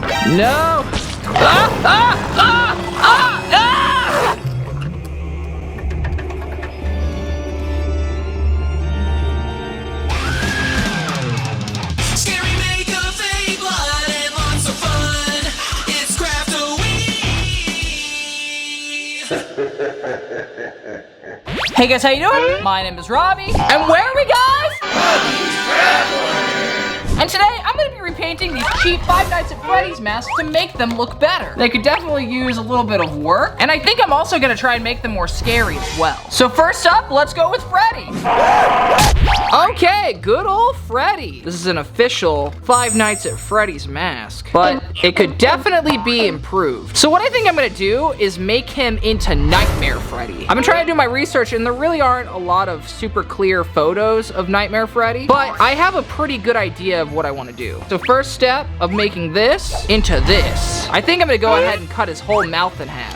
No! Ah! Ah! Ah! Ah! Ah! Scary makeup, fake blood, and lots of fun. It's Craft-O-Wee. Hey guys, how you doing? My name is Robbie, and where are we, guys? And today, I'm gonna be repainting these cheap Five Nights at Freddy's masks to make them look better. They could definitely use a little bit of work, and I think I'm also gonna try and make them more scary as well. So first up, let's go with Freddy. Okay, good old Freddy. This is an official Five Nights at Freddy's mask, but it could definitely be improved. So what I think I'm gonna do is make him into Nightmare Freddy. I've been trying to do my research, and there really aren't a lot of super clear photos of Nightmare Freddy, but I have a pretty good idea of what I want to do. So first step of making this into this. I think I'm gonna go ahead and cut his whole mouth in half.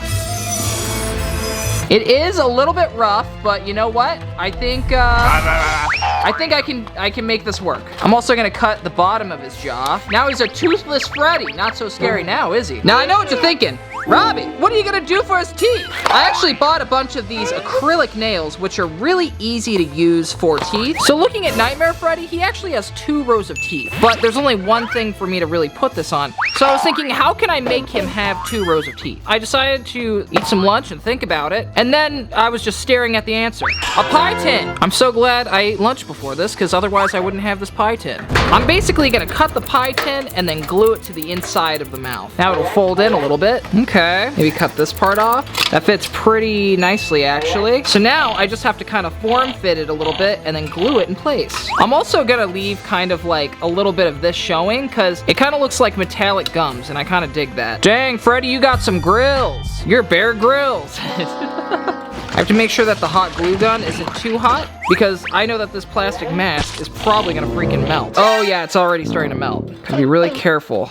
It is a little bit rough, but you know what? I think I can make this work. I'm also gonna cut the bottom of his jaw. Now he's a toothless Freddy. Not so scary now, is he? Now I know what you're thinking. Robbie, what are you gonna do for his teeth? I actually bought a bunch of these acrylic nails, which are really easy to use for teeth. So looking at Nightmare Freddy, he actually has 2 rows of teeth, but there's only one thing for me to really put this on. So I was thinking, how can I make him have 2 rows of teeth? I decided to eat some lunch and think about it, and then I was just staring at the answer. A pie tin! I'm so glad I ate lunch before this, because otherwise I wouldn't have this pie tin. I'm basically gonna cut the pie tin and then glue it to the inside of the mouth. Now it'll fold in a little bit. Okay, maybe cut this part off. That fits pretty nicely, actually. So now I just have to kind of form fit it a little bit and then glue it in place. I'm also gonna leave kind of like a little bit of this showing, because it kind of looks like metallic gums, and I kind of dig that. Dang, Freddy, you got some grills. You're Bear Grylls. I have to make sure that the hot glue gun isn't too hot, because I know that this plastic mask is probably gonna freaking melt. Oh yeah, it's already starting to melt. Gotta be really careful.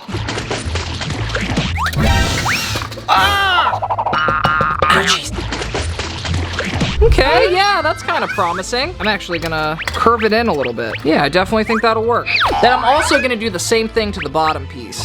Ah! Ouchies. Okay, yeah, that's kind of promising. I'm actually gonna curve it in a little bit. Yeah, I definitely think that'll work. Then I'm also gonna do the same thing to the bottom piece.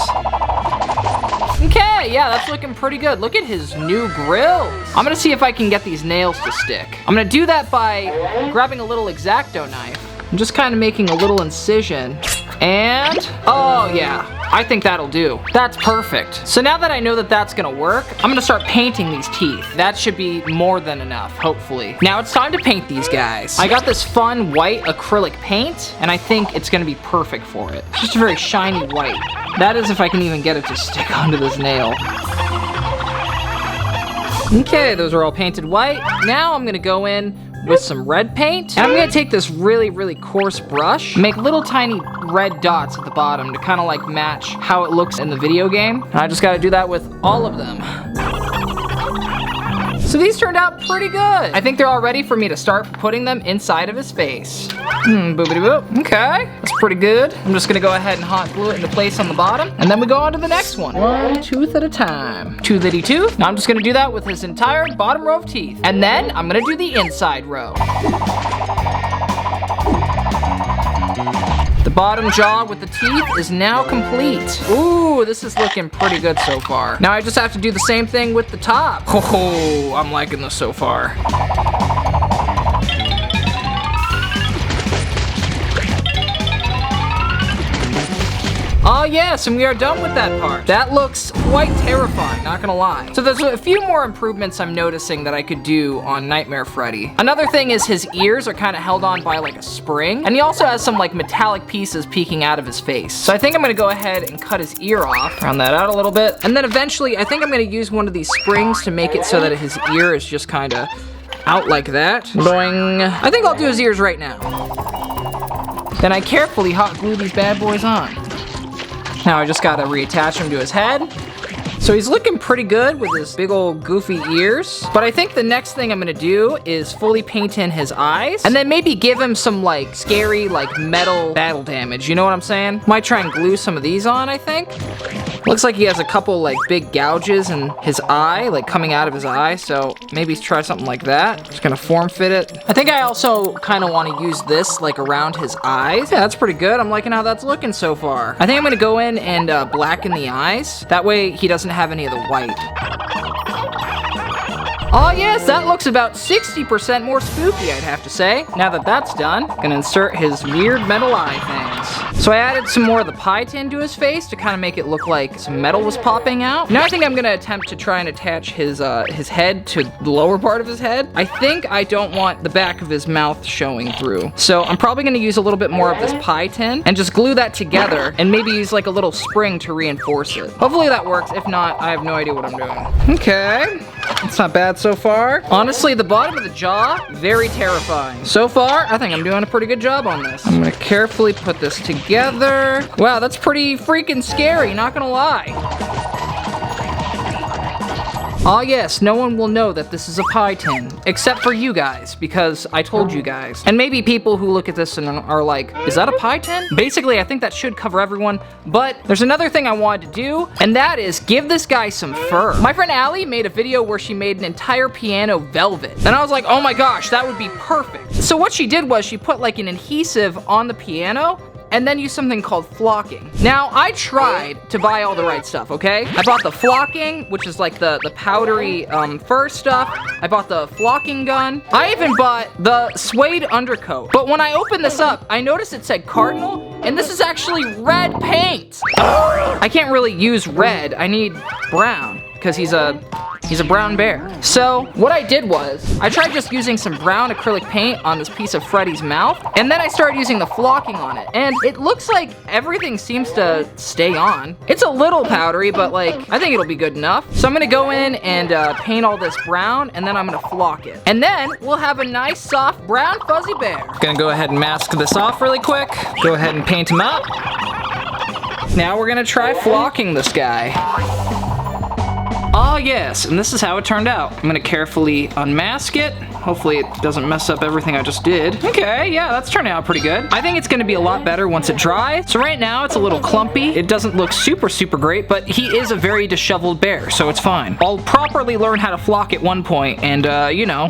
Okay, yeah, that's looking pretty good. Look at his new grills. I'm gonna see if I can get these nails to stick. I'm gonna do that by grabbing a little X-Acto knife. I'm just kind of making a little incision. And, oh yeah, I think that'll do. That's perfect. So now that I know that that's gonna work, I'm gonna start painting these teeth. That should be more than enough, hopefully. Now it's time to paint these guys. I got this fun white acrylic paint, and I think it's gonna be perfect for it. It's just a very shiny white. That is if I can even get it to stick onto this nail. Okay, those are all painted white. Now I'm gonna go in with some red paint, and I'm gonna take this really, really coarse brush, make little tiny red dots at the bottom to kind of like match how it looks in the video game. And I just gotta do that with all of them. So these turned out pretty good. I think they're all ready for me to start putting them inside of his face. Boopity boop. Okay, that's pretty good. I'm just gonna go ahead and hot glue it into place on the bottom, and then we go on to the next one. One tooth at a time. Toothity tooth. Now I'm just gonna do that with his entire bottom row of teeth. And then I'm gonna do the inside row. The bottom jaw with the teeth is now complete. Ooh, this is looking pretty good so far. Now I just have to do the same thing with the top. Oh, I'm liking this so far. Oh yes, and we are done with that part. That looks quite terrifying, not gonna lie. So there's a few more improvements I'm noticing that I could do on Nightmare Freddy. Another thing is his ears are kind of held on by like a spring, and he also has some like metallic pieces peeking out of his face. So I think I'm gonna go ahead and cut his ear off, round that out a little bit, and then eventually I think I'm gonna use one of these springs to make it so that his ear is just kind of out like that. Boing. I think I'll do his ears right now. Then I carefully hot glue these bad boys on. Now I just gotta reattach him to his head. So he's looking pretty good with his big old goofy ears. But I think the next thing I'm gonna do is fully paint in his eyes. And then maybe give him some like scary like metal battle damage. You know what I'm saying? Might try and glue some of these on, I think. Looks like he has a couple like big gouges in his eye, like coming out of his eye. So maybe try something like that. Just gonna form fit it. I think I also kind of want to use this like around his eyes. Yeah, that's pretty good. I'm liking how that's looking so far. I think I'm gonna go in and blacken the eyes. That way he doesn't have any of the white. Oh yes, that looks about 60% more spooky, I'd have to say. Now that that's done, I'm gonna insert his weird metal eye things. So I added some more of the pie tin to his face to kind of make it look like some metal was popping out. Now I think I'm gonna attempt to try and attach his head to the lower part of his head. I think I don't want the back of his mouth showing through. So I'm probably gonna use a little bit more of this pie tin and just glue that together and maybe use like a little spring to reinforce it. Hopefully that works. If not, I have no idea what I'm doing. Okay, it's not bad so far. Honestly, the bottom of the jaw, very terrifying. So far, I think I'm doing a pretty good job on this. I'm gonna carefully put this together. Wow, that's pretty freaking scary, not gonna lie. Ah yes, no one will know that this is a pie tin, except for you guys, because I told you guys. And maybe people who look at this and are like, is that a pie tin? Basically, I think that should cover everyone, but there's another thing I wanted to do, and that is give this guy some fur. My friend Allie made a video where she made an entire piano velvet, and I was like, oh my gosh, that would be perfect. So what she did was she put like an adhesive on the piano, and then use something called flocking. Now, I tried to buy all the right stuff, okay? I bought the flocking, which is like the powdery fur stuff. I bought the flocking gun. I even bought the suede undercoat. But when I opened this up, I noticed it said cardinal, and this is actually red paint. I can't really use red, I need brown, because he's a brown bear. So what I did was, I tried just using some brown acrylic paint on this piece of Freddy's mouth, and then I started using the flocking on it. And it looks like everything seems to stay on. It's a little powdery, but like, I think it'll be good enough. So I'm gonna go in and paint all this brown, and then I'm gonna flock it. And then we'll have a nice soft brown fuzzy bear. Gonna go ahead and mask this off really quick. Go ahead and paint him up. Now we're gonna try flocking this guy. Ah yes, and this is how it turned out. I'm gonna carefully unmask it. Hopefully it doesn't mess up everything I just did. Okay, yeah, that's turning out pretty good. I think it's gonna be a lot better once it dries. So right now it's a little clumpy. It doesn't look super great, but he is a very disheveled bear, so it's fine. I'll properly learn how to flock at one point, and you know,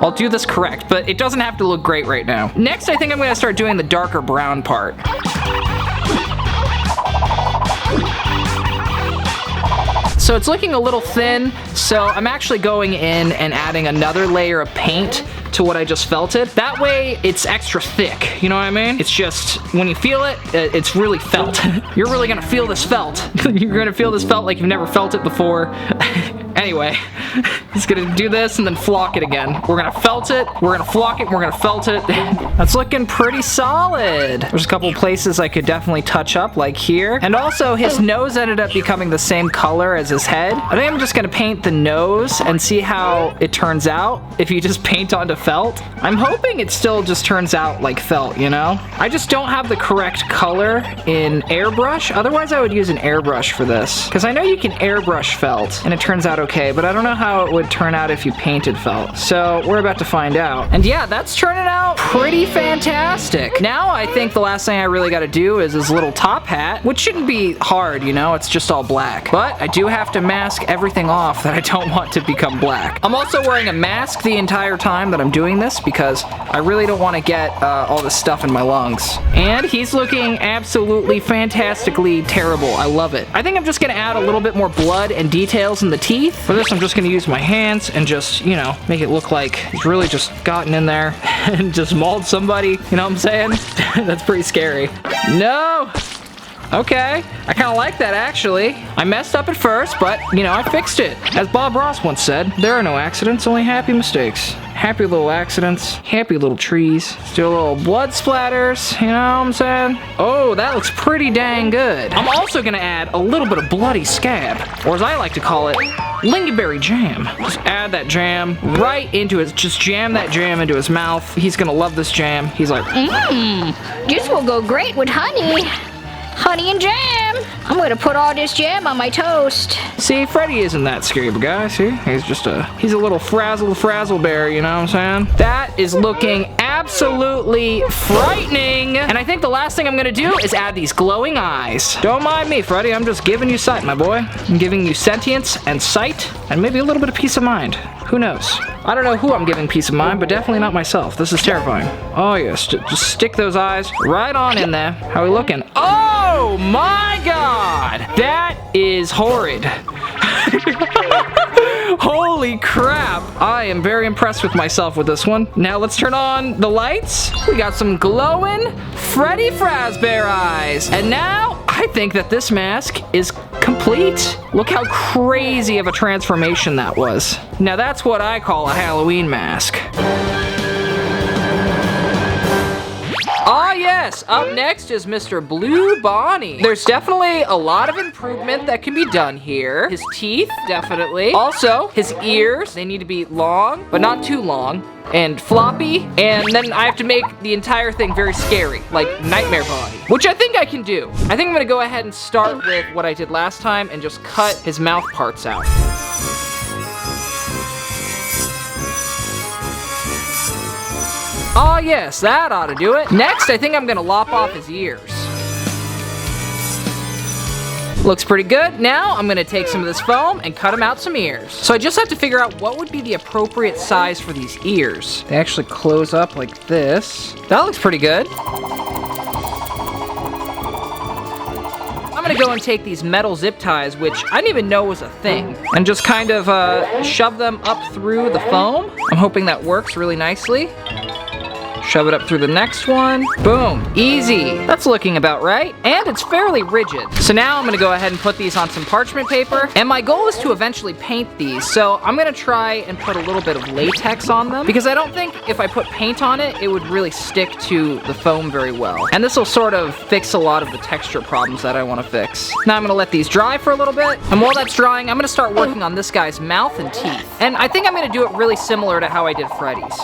I'll do this correct, but it doesn't have to look great right now. Next, I think I'm gonna start doing the darker brown part. So it's looking a little thin, so I'm actually going in and adding another layer of paint to what I just felted. That way, it's extra thick, you know what I mean? It's just, when you feel it, it's really felt. You're really gonna feel this felt. You're gonna feel this felt like you've never felt it before. Anyway, just gonna do this and then flock it again. We're gonna felt it, we're gonna flock it, we're gonna felt it. That's looking pretty solid. There's a couple places I could definitely touch up, like here. And also, his nose ended up becoming the same color as his head. I think I'm just gonna paint the nose and see how it turns out if you just paint onto felt. I'm hoping it still just turns out like felt, you know? I just don't have the correct color in airbrush. Otherwise, I would use an airbrush for this. Because I know you can airbrush felt, and it turns out okay, but I don't know how it would turn out if you painted felt. So we're about to find out. And yeah, that's turning out pretty fantastic. Now I think the last thing I really gotta do is his little top hat, which shouldn't be hard, you know? It's just all black. But I do have to mask everything off that I don't want to become black. I'm also wearing a mask the entire time that I'm doing this because I really don't want to get all this stuff in my lungs. And he's looking absolutely fantastically terrible. I love it. I think I'm just gonna add a little bit more blood and details in the teeth. For this, I'm just gonna use my hands and just, you know, make it look like he's really just gotten in there and just mauled somebody. You know what I'm saying? That's pretty scary. No! Okay, I kind of like that actually. I messed up at first, but you know, I fixed it. As Bob Ross once said, there are no accidents, only happy mistakes. Happy little accidents, happy little trees. Do a little blood splatters, you know what I'm saying? Oh, that looks pretty dang good. I'm also gonna add a little bit of bloody scab, or as I like to call it, lingonberry jam. Just add that jam right into his, just jam that jam into his mouth. He's gonna love this jam. He's like, This will go great with honey. honey and jam. I'm gonna put all this jam on my toast. See, Freddy isn't that scary of a guy, see? He's a little frazzle bear, you know what I'm saying? That is looking absolutely frightening. And I think the last thing I'm gonna do is add these glowing eyes. Don't mind me, Freddy, I'm just giving you sight, my boy. I'm giving you sentience and sight, and maybe a little bit of peace of mind. Who knows? I don't know who I'm giving peace of mind, but definitely not myself. This is terrifying. Oh yes, just stick those eyes right on in there. How are we looking? Oh my god! That is horrid. Holy crap! I am very impressed with myself with this one. Now let's turn on the lights. We got some glowing Freddy Fazbear eyes. And now I think that this mask is complete. Look how crazy of a transformation that was. Now that's what I call a Halloween mask. Ah yes, up next is Mr. Blue Bonnie. There's definitely a lot of improvement that can be done here. His teeth, definitely. Also, his ears, they need to be long, but not too long, and floppy. And then I have to make the entire thing very scary, like Nightmare Bonnie, which I think I can do. I think I'm gonna go ahead and start with what I did last time and just cut his mouth parts out. Oh yes, that ought to do it. Next, I think I'm gonna lop off his ears. Looks pretty good. Now, I'm gonna take some of this foam and cut him out some ears. So I just have to figure out what would be the appropriate size for these ears. They actually close up like this. That looks pretty good. I'm gonna go and take these metal zip ties, which I didn't even know was a thing, and just kind of shove them up through the foam. I'm hoping that works really nicely. Shove it up through the next one. Boom, easy. That's looking about right, and it's fairly rigid. So now I'm gonna go ahead and put these on some parchment paper, and my goal is to eventually paint these, so I'm gonna try and put a little bit of latex on them, because I don't think if I put paint on it, it would really stick to the foam very well. And this will sort of fix a lot of the texture problems that I wanna fix. Now I'm gonna let these dry for a little bit, and while that's drying, I'm gonna start working on this guy's mouth and teeth. And I think I'm gonna do it really similar to how I did Freddy's.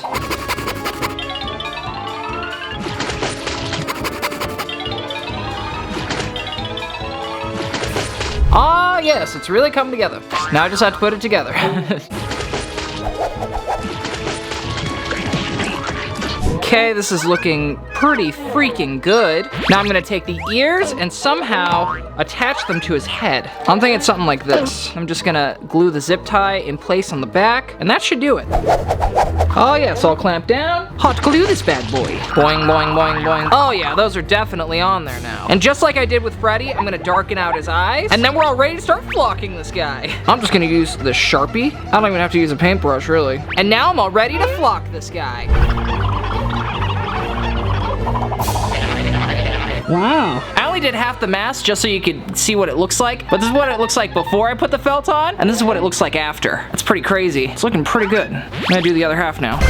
Ah, yes, it's really come together. Now I just have to put it together. Okay, this is looking pretty freaking good. Now I'm gonna take the ears and somehow attach them to his head. I'm thinking something like this. I'm just gonna glue the zip tie in place on the back, and that should do it. Oh yeah, it's all clamped down. Hot glue this bad boy. Boing, boing, boing, boing. Oh yeah, those are definitely on there now. And just like I did with Freddy, I'm gonna darken out his eyes, and then we're all ready to start flocking this guy. I'm just gonna use the Sharpie. I don't even have to use a paintbrush, really. And now I'm all ready to flock this guy. Wow. I only did half the mask just so you could see what it looks like, but this is what it looks like before I put the felt on, and this is what it looks like after. That's pretty crazy. It's looking pretty good. I'm gonna do the other half now.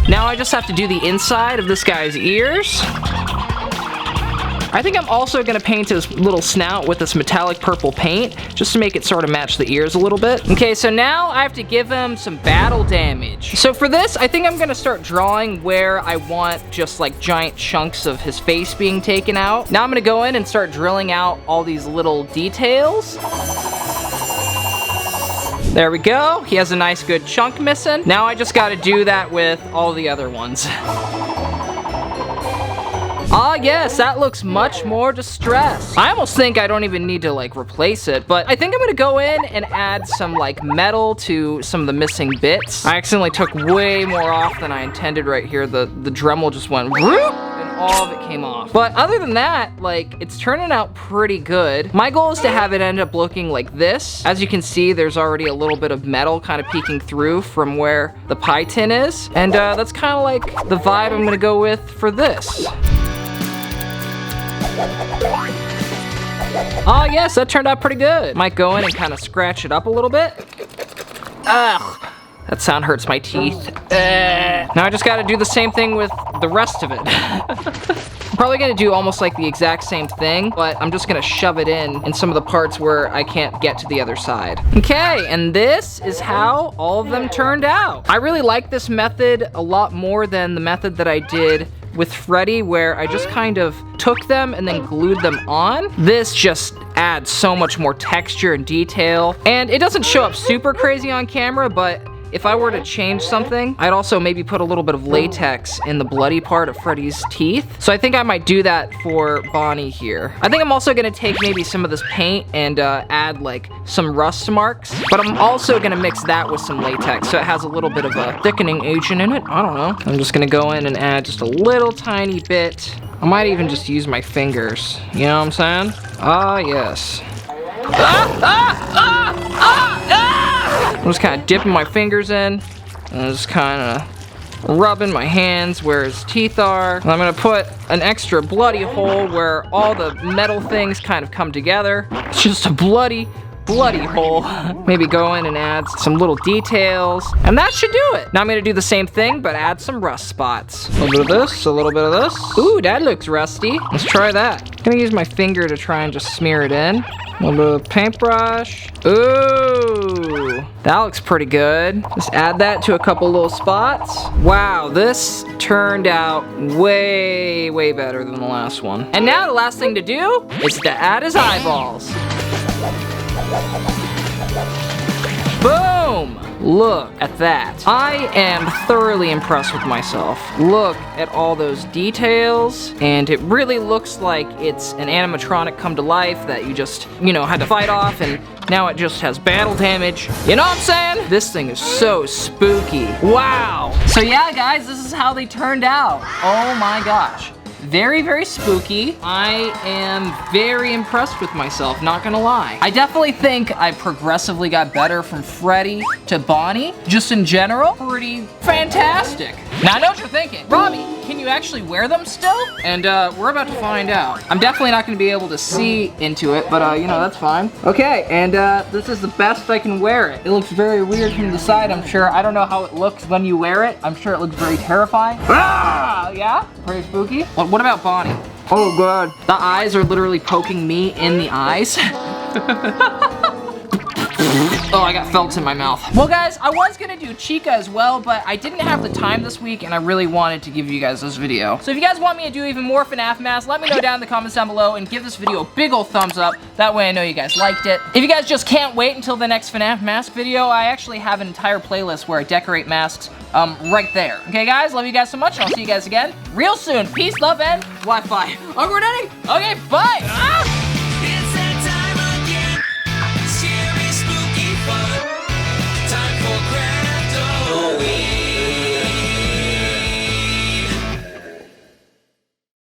Now I just have to do the inside of this guy's ears. I think I'm also gonna paint his little snout with this metallic purple paint, just to make it sort of match the ears a little bit. Okay, so now I have to give him some battle damage. So for this, I think I'm gonna start drawing where I want just like giant chunks of his face being taken out. Now I'm gonna go in and start drilling out all these little details. There we go. He has a nice good chunk missing. Now I just gotta do that with all the other ones. Ah yes, that looks much more distressed. I almost think I don't even need to like replace it, but I think I'm gonna go in and add some like metal to some of the missing bits. I accidentally took way more off than I intended right here. The Dremel just went whoop, and all of it came off. But other than that, like, it's turning out pretty good. My goal is to have it end up looking like this. As you can see, there's already a little bit of metal kind of peeking through from where the pie tin is. And that's kind of like the vibe I'm gonna go with for this. Oh yes, that turned out pretty good. Might go in and kind of scratch it up a little bit. Ugh, that sound hurts my teeth. Now I just gotta do the same thing with the rest of it. Probably gonna do almost like the exact same thing, but I'm just gonna shove it in some of the parts where I can't get to the other side. Okay, and this is how all of them turned out. I really like this method a lot more than the method that I did with Freddy, where I just kind of took them and then glued them on. This just adds so much more texture and detail, and it doesn't show up super crazy on camera, but if I were to change something, I'd also maybe put a little bit of latex in the bloody part of Freddy's teeth. So I think I might do that for Bonnie here. I think I'm also gonna take maybe some of this paint and add like some rust marks, but I'm also gonna mix that with some latex so it has a little bit of a thickening agent in it. I don't know. I'm just gonna go in and add just a little tiny bit. I might even just use my fingers. You know what I'm saying? Ah, yes. I'm just kind of dipping my fingers in and just kind of rubbing my hands where his teeth are. And I'm gonna put an extra bloody hole where all the metal things kind of come together. It's just a bloody hole. Maybe go in and add some little details, and that should do it. Now I'm gonna do the same thing, but add some rust spots. A little bit of this, a little bit of this. Ooh, that looks rusty. Let's try that. I'm gonna use my finger to try and just smear it in. A little bit of paintbrush. Ooh, that looks pretty good. Just add that to a couple little spots. Wow, this turned out way, way better than the last one. And now the last thing to do is to add his eyeballs. Boom! Look at that. I am thoroughly impressed with myself. Look at all those details, and it really looks like it's an animatronic come to life that you just, you know, had to fight off, and now it just has battle damage. You know what I'm saying? This thing is so spooky. Wow. So yeah, guys, this is how they turned out. Oh my gosh. Very, very spooky. I am very impressed with myself, not gonna lie. I definitely think I progressively got better from Freddy to Bonnie. Just in general, pretty fantastic. Now I know what you're thinking. Robbie, can you actually wear them still? And we're about to find out. I'm definitely not gonna be able to see into it, but you know, that's fine. Okay, and this is the best I can wear it. It looks very weird from the side, I'm sure. I don't know how it looks when you wear it. I'm sure it looks very terrifying. Ah, yeah, pretty spooky. What about Bonnie? Oh god. The eyes are literally poking me in the eyes. Oh, I got felt in my mouth. Well guys, I was gonna do Chica as well, but I didn't have the time this week and I really wanted to give you guys this video. So if you guys want me to do even more FNAF masks, let me know down in the comments down below and give this video a big ol' thumbs up. That way I know you guys liked it. If you guys just can't wait until the next FNAF mask video, I actually have an entire playlist where I decorate masks right there. Okay guys, love you guys so much and I'll see you guys again real soon. Peace, love, and Wi-Fi. Awkward ending? Okay, bye! Ah!